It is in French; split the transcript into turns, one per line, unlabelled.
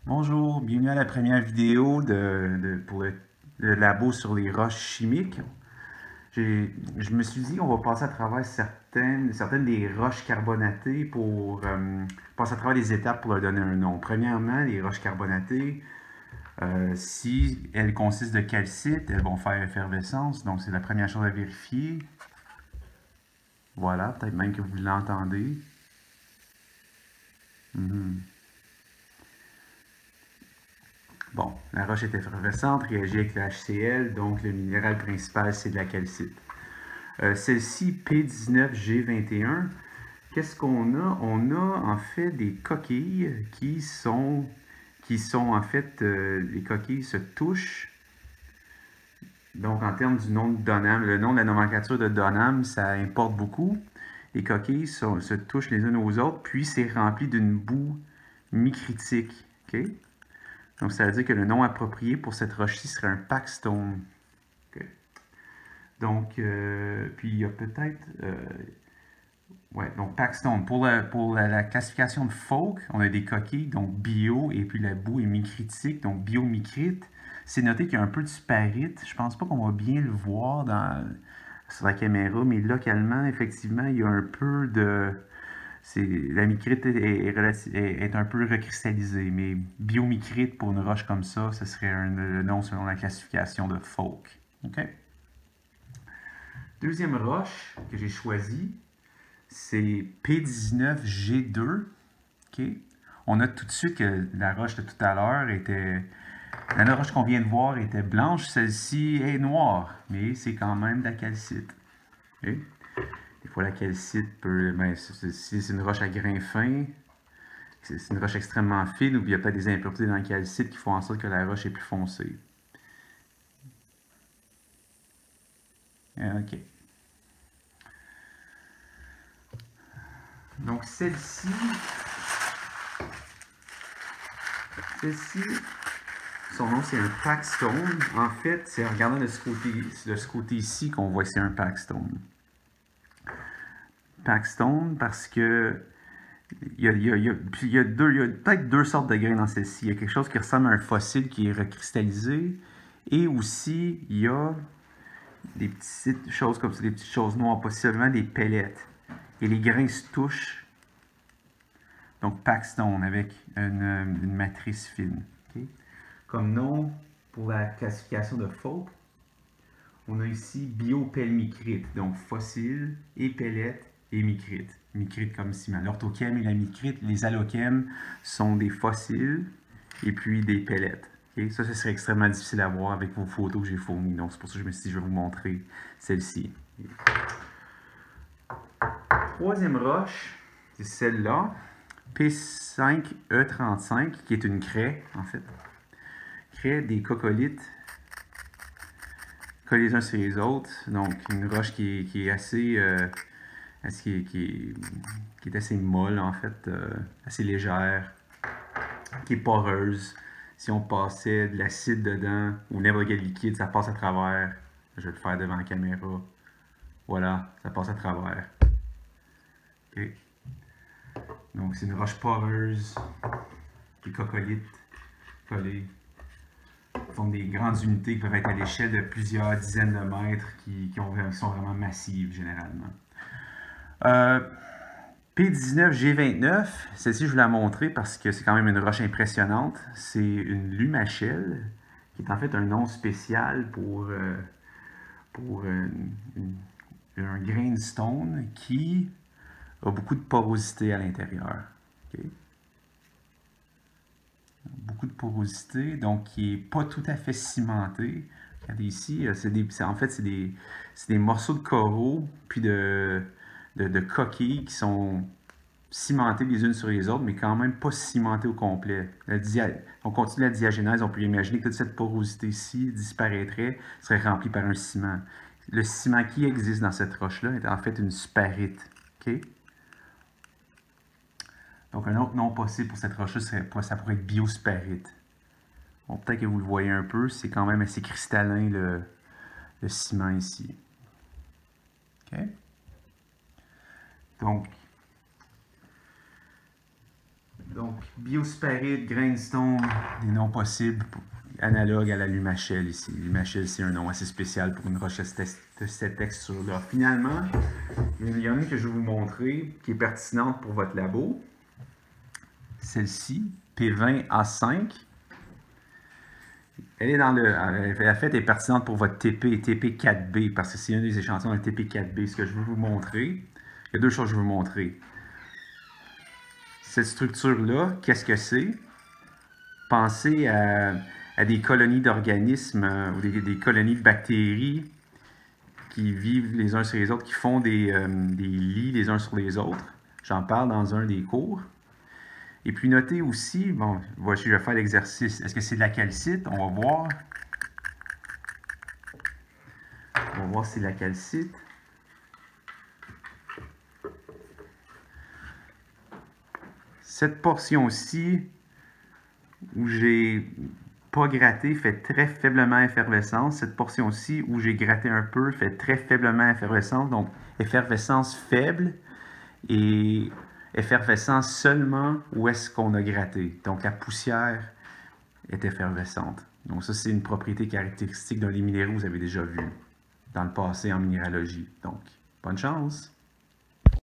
Bonjour, bienvenue à la première vidéo pour le labo sur les roches chimiques. Je me suis dit qu'on va passer à travers certaines des roches carbonatées pour passer à travers les étapes pour leur donner un nom. Premièrement, les roches carbonatées, si elles consistent de calcite, elles vont faire effervescence, donc c'est la première chose à vérifier. Voilà, peut-être même que vous l'entendez. Mhm. Bon, la roche est effervescente, réagit avec le HCl, donc le minéral principal c'est de la calcite. Celle-ci, P19G21, qu'est-ce qu'on a? On a en fait des coquilles qui sont en fait, les coquilles se touchent. Donc en termes du nom de Donham, le nom de la nomenclature de Donham, ça importe beaucoup. Les coquilles se touchent les unes aux autres, puis c'est rempli d'une boue micritique. OK? Donc ça veut dire que le nom approprié pour cette roche-ci serait un packstone. OK? Donc, puis il y a peut-être... ouais, donc Paxton. Pour la classification de Folk, on a des coquilles, donc bio, et puis la boue est micritique, donc biomicrite. C'est noté qu'il y a un peu de sparite. Je pense pas qu'on va bien le voir sur la caméra, mais localement, effectivement, il y a un peu de... La micrite est un peu recristallisée, mais biomicrite pour une roche comme ça, ce serait le nom selon la classification de Folk. OK? Deuxième roche que j'ai choisie, c'est P19G2. OK? On note tout de suite que la roche de tout à l'heure était... La roche qu'on vient de voir était blanche, celle-ci est noire, mais c'est quand même de la calcite. OK? Des fois, la calcite peut... Ben, si c'est une roche à grains fins, c'est une roche extrêmement fine, ou il y a peut-être des impuretés dans la calcite qui font en sorte que la roche est plus foncée. OK. Donc, celle-ci, son nom, c'est un packstone. En fait, c'est en regardant de ce côté ici qu'on voit que c'est un packstone. Packstone parce que il y a peut-être deux sortes de grains dans celle-ci. Il y a quelque chose qui ressemble à un fossile qui est recristallisé. Et aussi, il y a des petites choses comme ça, des petites choses noires, possiblement des pellettes. Et les grains se touchent. Donc, packstone avec une matrice fine. Okay? Comme nom, pour la classification de Folk, on a ici biopelmicrite, donc fossile, et pellette et micrite. Micrite comme ciment. L'orthochem et la micrite, les allochem sont des fossiles et puis des pellettes. Okay? Ça, ce serait extrêmement difficile à voir avec vos photos que j'ai fournies. Donc, c'est pour ça que je me suis dit, je vais vous montrer celle-ci. Troisième roche, c'est celle-là, P5E35, qui est une craie, en fait. Craie des coccolithes collés les uns sur les autres. Donc, une roche qui est assez, qui est assez molle, en fait, assez légère, qui est poreuse. Si on passait de l'acide dedans ou n'importe quel liquide, ça passe à travers. Je vais le faire devant la caméra. Voilà, ça passe à travers. Okay. Donc, c'est une roche poreuse, des coccolithes collés. Font des grandes unités qui peuvent être à l'échelle de plusieurs dizaines de mètres qui sont vraiment massives généralement. P19G29, celle-ci je vous la montrer parce que c'est quand même une roche impressionnante. C'est une lumachelle qui est en fait un nom spécial pour un grain de stone qui a beaucoup de porosité à l'intérieur. Okay? Beaucoup de porosité, donc qui n'est pas tout à fait cimenté. Regardez ici, en fait, c'est des morceaux de coraux puis de coquilles qui sont cimentées les unes sur les autres, mais quand même pas cimentées au complet. On continue la diagénèse, on peut imaginer que toute cette porosité-ci disparaîtrait, serait remplie par un ciment. Le ciment qui existe dans cette roche-là est en fait une sparite. Okay? Donc, un autre nom possible pour cette roche-là, ça pourrait être biosparite. Bon, peut-être que vous le voyez un peu, c'est quand même assez cristallin le ciment ici. Okay? Donc, biosparite, grainstone, des noms possibles analogues à la lumachelle ici. Lumachelle, c'est un nom assez spécial pour une roche de cette texture-là. Finalement, il y en a une que je vais vous montrer qui est pertinente pour votre labo. Celle-ci, P20A5. Elle est dans le. En fait, elle est pertinente pour votre TP et TP4B parce que c'est un des échantillons de TP4B. Ce que je veux vous montrer, il y a deux choses que je veux vous montrer. Cette structure-là, qu'est-ce que c'est? Pensez à des colonies d'organismes ou des colonies de bactéries qui vivent les uns sur les autres, qui font des lits les uns sur les autres. J'en parle dans un des cours. Et puis notez aussi, bon, voici, je vais faire l'exercice. Est-ce que c'est de la calcite? On va voir. On va voir si c'est de la calcite. Cette portion-ci, où j'ai pas gratté, fait très faiblement effervescence. Cette portion-ci, où j'ai gratté un peu, fait très faiblement effervescence. Donc, effervescence faible et effervescence seulement où est-ce qu'on a gratté. Donc, la poussière est effervescente. Donc, ça, c'est une propriété caractéristique d'un des minéraux que vous avez déjà vu dans le passé en minéralogie. Donc, bonne chance!